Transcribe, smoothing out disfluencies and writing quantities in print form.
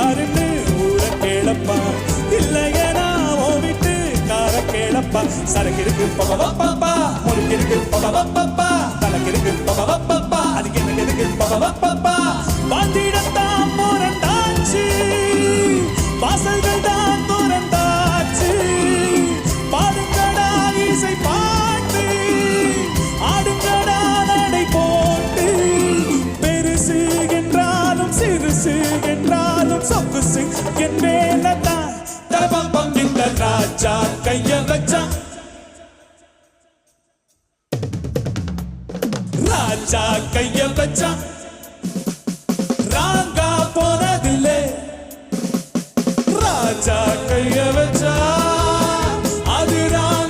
யாருன்னு ஊர கேளப்பா இல்லையனா ஓவிட்டு கார கேளப்பா சரக்கு இருக்கு பப்பா முறுக்கு இருக்கு பப்பா தலக்கு இருக்கு பப்பா அதுக்கு எனக்கு இருக்கு பப்பா பாத்திடத்தான் போறந்தாச்சு வாசல்கள் தான் துறந்தாச்சு பாடுங்கடா இசை பாட்டு ஆடுங்கடா நடை போட்டு பெருசு என்றாலும் சிறுசு என்றாலும் சொகுசு என் மேலதான் தபம்பம் இந்த ராஜா கைய வச்சா ராஜா கைய வச்சா